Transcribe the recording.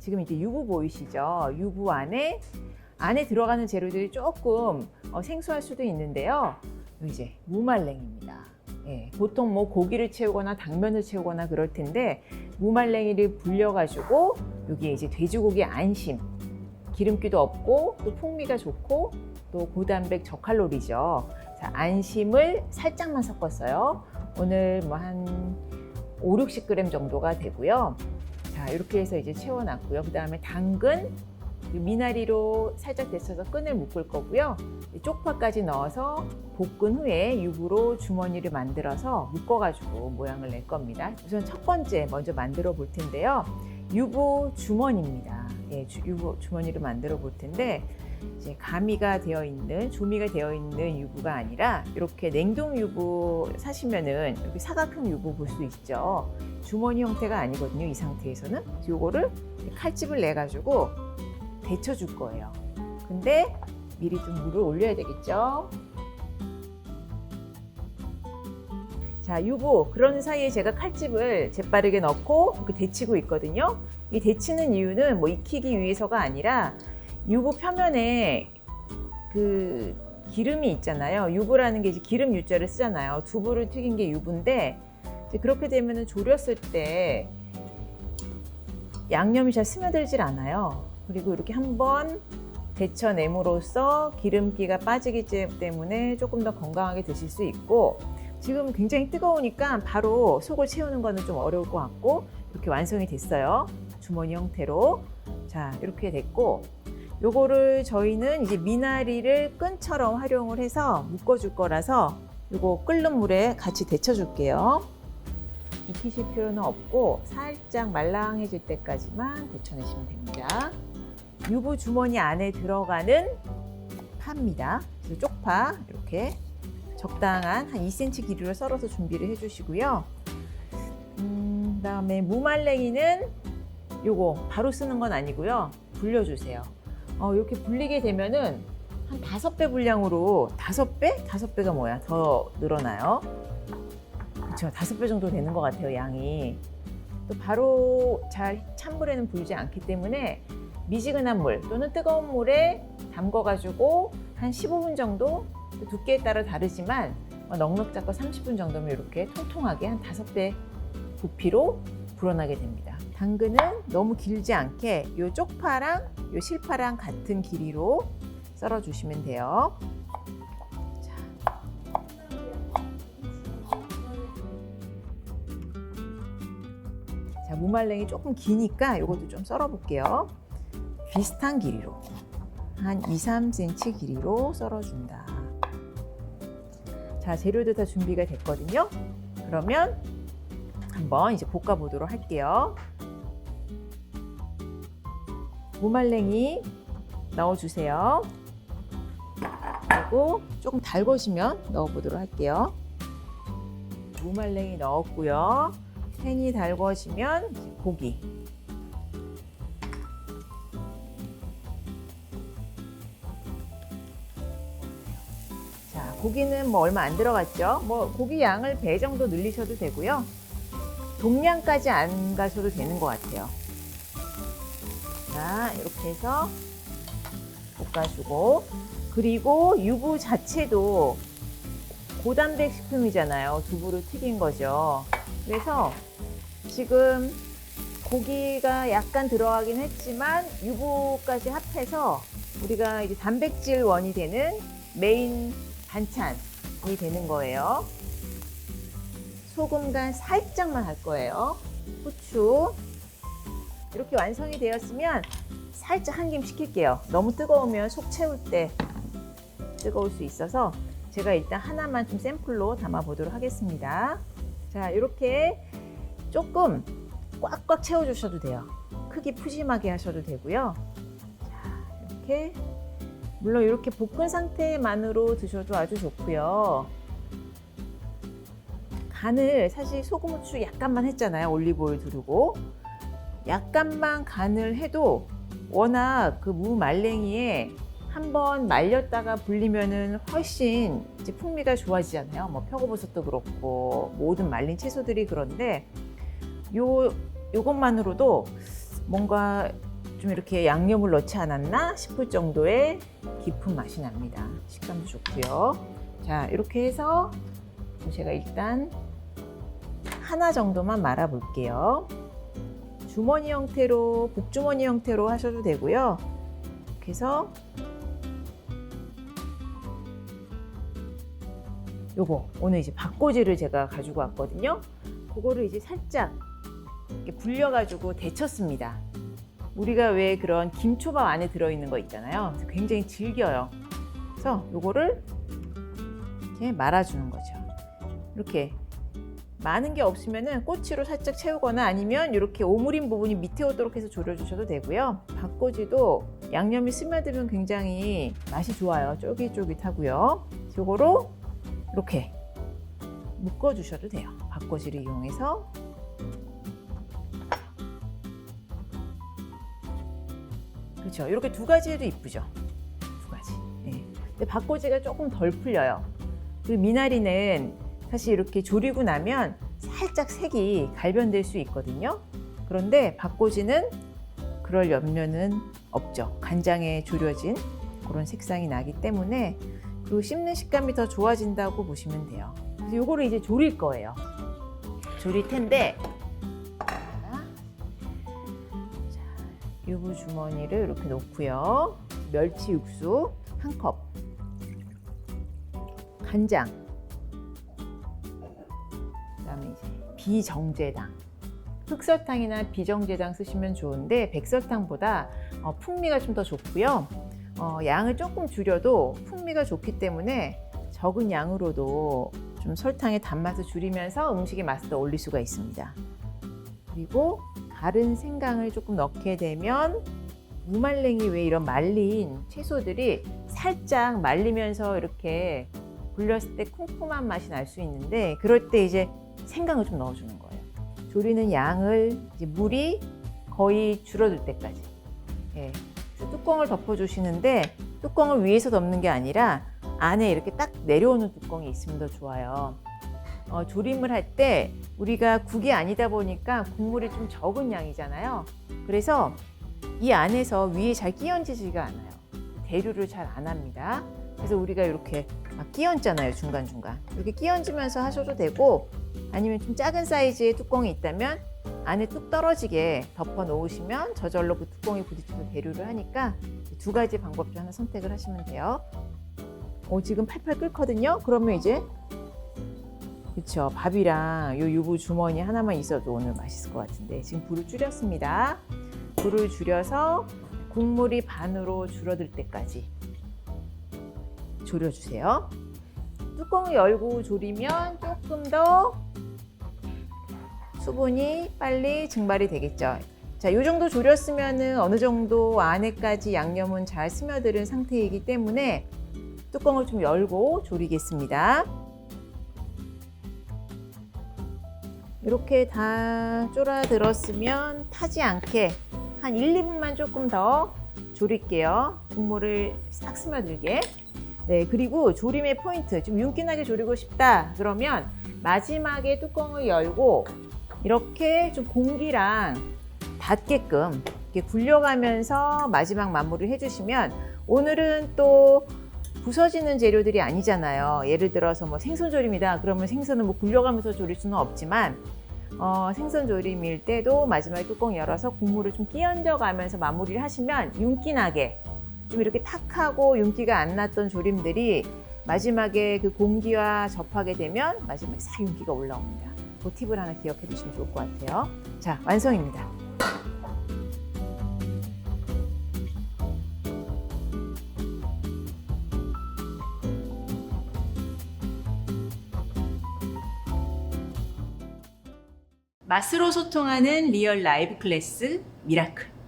지금 이제 유부 보이시죠? 유부 안에 들어가는 재료들이 조금 생소할 수도 있는데요. 이제 무말랭이입니다. 예, 보통 뭐 고기를 채우거나 당면을 채우거나 그럴 텐데 무말랭이를 불려가지고 여기에 이제 돼지고기 안심, 기름기도 없고 또 풍미가 좋고 또 고단백 저칼로리죠. 자, 안심을 살짝만 섞었어요. 오늘 뭐 한 5, 60g 정도가 되고요. 자, 이렇게 해서 이제 채워놨고요. 그 다음에 당근, 미나리로 살짝 데쳐서 끈을 묶을 거고요. 쪽파까지 넣어서 볶은 후에 유부로 주머니를 만들어서 묶어가지고 모양을 낼 겁니다. 우선 첫 번째 먼저 만들어 볼 텐데요. 유부 주머니입니다. 예, 유부 주머니를 만들어 볼 텐데 이제 조미가 되어 있는 유부가 아니라 이렇게 냉동 유부 사시면은 여기 사각형 유부 볼 수 있죠. 주머니 형태가 아니거든요. 이 상태에서는 요거를 칼집을 내 가지고 데쳐 줄 거예요. 근데 미리 좀 물을 올려야 되겠죠. 자, 유부 그러는 사이에 제가 칼집을 재빠르게 넣고 이렇게 데치고 있거든요. 이 데치는 이유는 뭐 익히기 위해서가 아니라 유부 표면에 그 기름이 있잖아요. 유부라는 게 이제 기름 유자를 쓰잖아요. 두부를 튀긴 게 유부인데 이제 그렇게 되면은 졸였을 때 양념이 잘 스며들질 않아요. 그리고 이렇게 한번 데쳐냄으로써 기름기가 빠지기 때문에 조금 더 건강하게 드실 수 있고, 지금 굉장히 뜨거우니까 바로 속을 채우는 거는 좀 어려울 것 같고 이렇게 완성이 됐어요. 주머니 형태로. 자, 이렇게 됐고 요거를 저희는 이제 미나리를 끈처럼 활용을 해서 묶어줄 거라서 요거 끓는 물에 같이 데쳐줄게요. 익히실 필요는 없고 살짝 말랑해질 때까지만 데쳐내시면 됩니다. 유부 주머니 안에 들어가는 파입니다. 그래서 쪽파 이렇게 적당한 한 2cm 길이로 썰어서 준비를 해주시고요. 그다음에 무말랭이는 요거 바로 쓰는 건 아니고요. 불려주세요. 이렇게 불리게 되면은 한 5배 분량으로 5배? 5배가 뭐야? 더 늘어나요. 그렇죠. 5배 정도 되는 것 같아요, 양이. 또 바로 잘 찬물에는 불지 않기 때문에 미지근한 물 또는 뜨거운 물에 담궈가지고 한 15분 정도, 두께에 따라 다르지만 넉넉 잡고 30분 정도면 이렇게 통통하게 한 5배 부피로 불어나게 됩니다. 당근은 너무 길지 않게 이 쪽파랑 이 실파랑 같은 길이로 썰어 주시면 돼요. 자, 무말랭이 조금 기니까 이것도 좀 썰어 볼게요. 비슷한 길이로 한 2, 3cm 길이로 썰어 준다. 자, 재료도 다 준비가 됐거든요. 그러면 한번 이제 볶아 보도록 할게요. 무말랭이 넣어주세요. 그리고 조금 달궈지면 넣어보도록 할게요. 무말랭이 넣었고요. 팬이 달궈지면 고기. 자, 고기는 뭐 얼마 안 들어갔죠? 뭐 고기 양을 배 정도 늘리셔도 되고요. 동량까지 안 가셔도 되는 것 같아요. 자, 이렇게 해서 볶아주고, 그리고 유부 자체도 고단백 식품이잖아요. 두부를 튀긴 거죠. 그래서 지금 고기가 약간 들어가긴 했지만 유부까지 합해서 우리가 이제 단백질원이 되는 메인 반찬이 되는 거예요. 소금 간 살짝만 할 거예요. 후추. 이렇게 완성이 되었으면 살짝 한 김 식힐게요. 너무 뜨거우면 속 채울 때 뜨거울 수 있어서 제가 일단 하나만 좀 샘플로 담아 보도록 하겠습니다. 자, 이렇게 조금 꽉꽉 채워 주셔도 돼요. 크기 푸짐하게 하셔도 되고요. 자, 이렇게 물론 이렇게 볶은 상태만으로 드셔도 아주 좋고요. 간을 사실 소금, 후추 약간만 했잖아요. 올리브 오일 두르고 약간만 간을 해도 워낙 그 무말랭이에 한번 말렸다가 불리면은 훨씬 이제 풍미가 좋아지잖아요. 뭐 표고버섯도 그렇고 모든 말린 채소들이 그런데 요것만으로도 뭔가 좀 이렇게 양념을 넣지 않았나 싶을 정도의 깊은 맛이 납니다. 식감도 좋고요. 자, 이렇게 해서 제가 일단 하나 정도만 말아 볼게요. 주머니 형태로, 복주머니 형태로 하셔도 되고요. 이렇게 해서 요거 오늘 이제 박꼬지를 제가 가지고 왔거든요. 그거를 이제 살짝 이렇게 불려가지고 데쳤습니다. 우리가 왜 그런 김초밥 안에 들어있는 거 있잖아요. 굉장히 질겨요. 그래서 요거를 이렇게 말아주는 거죠. 이렇게 많은 게 없으면은 꼬치로 살짝 채우거나 아니면 이렇게 오므린 부분이 밑에 오도록 해서 졸여주셔도 되고요. 박꼬지도 양념이 스며들면 굉장히 맛이 좋아요. 쫄깃쫄깃하고요. 요거로 이렇게 묶어주셔도 돼요. 박꼬지를 이용해서. 그렇죠. 이렇게 두 가지 해도 이쁘죠. 두 가지. 네. 근데 박꼬지가 조금 덜 풀려요. 그 미나리는 사실 이렇게 졸이고 나면 살짝 색이 갈변될 수 있거든요. 그런데 박꼬지는 그럴 염려는 없죠. 간장에 졸여진 그런 색상이 나기 때문에, 그리고 씹는 식감이 더 좋아진다고 보시면 돼요. 그래서 요거를 이제 졸일 거예요. 졸일 텐데, 유부 주머니를 이렇게 놓고요. 멸치 육수 1컵, 간장, 그다음에 이제 비정제당, 흑설탕이나 비정제당 쓰시면 좋은데 백설탕보다 풍미가 좀 더 좋고요. 양을 조금 줄여도 풍미가 좋기 때문에 적은 양으로도 좀 설탕의 단맛을 줄이면서 음식의 맛을 더 올릴 수가 있습니다. 그리고 다른 생강을 조금 넣게 되면 무말랭이 왜 이런 말린 채소들이 살짝 말리면서 이렇게 불렸을 때 쿰쿰한 맛이 날 수 있는데, 그럴 때 이제 생강을 좀 넣어주는 거예요. 조리는 양을 이제 물이 거의 줄어들 때까지. 예. 그래서 뚜껑을 덮어주시는데 뚜껑을 위에서 덮는 게 아니라 안에 이렇게 딱 내려오는 뚜껑이 있으면 더 좋아요. 조림을 할 때 우리가 국이 아니다 보니까 국물이 좀 적은 양이잖아요. 그래서 이 안에서 위에 잘 끼얹지지가 않아요. 대류를 잘 안 합니다. 그래서 우리가 이렇게 막 끼얹잖아요. 중간중간. 이렇게 끼얹으면서 하셔도 되고, 아니면 좀 작은 사이즈의 뚜껑이 있다면 안에 뚝 떨어지게 덮어 놓으시면 저절로 그 뚜껑이 부딪혀서 대류를 하니까 두 가지 방법 중 하나 선택을 하시면 돼요. 지금 팔팔 끓거든요. 그러면 이제 그쵸, 밥이랑 요 유부 주머니 하나만 있어도 오늘 맛있을 것 같은데, 지금 불을 줄였습니다. 불을 줄여서 국물이 반으로 줄어들 때까지 졸여주세요. 뚜껑을 열고 졸이면 조금 더 수분이 빨리 증발이 되겠죠. 자, 이 정도 졸였으면 어느 정도 안에까지 양념은 잘 스며드는 상태이기 때문에 뚜껑을 좀 열고 졸이겠습니다. 이렇게 다 쫄아들었으면 타지 않게 한 1, 2분만 조금 더 졸일게요. 국물을 싹 스며들게. 네, 그리고 조림의 포인트, 좀 윤기나게 졸이고 싶다 그러면 마지막에 뚜껑을 열고 이렇게 좀 공기랑 닿게끔 이렇게 굴려가면서 마지막 마무리를 해주시면, 오늘은 또 부서지는 재료들이 아니잖아요. 예를 들어서 뭐 생선조림이다 그러면 생선은 뭐 굴려가면서 졸일 수는 없지만, 생선조림일 때도 마지막에 뚜껑 열어서 국물을 좀 끼얹어 가면서 마무리를 하시면 윤기나게, 좀 이렇게 탁하고 윤기가 안 났던 조림들이 마지막에 그 공기와 접하게 되면 마지막에 싹 윤기가 올라옵니다. 그 팁을 하나 기억해 두시면 좋을 것 같아요. 자, 완성입니다. 맛으로 소통하는 리얼 라이브 클래스 미라클.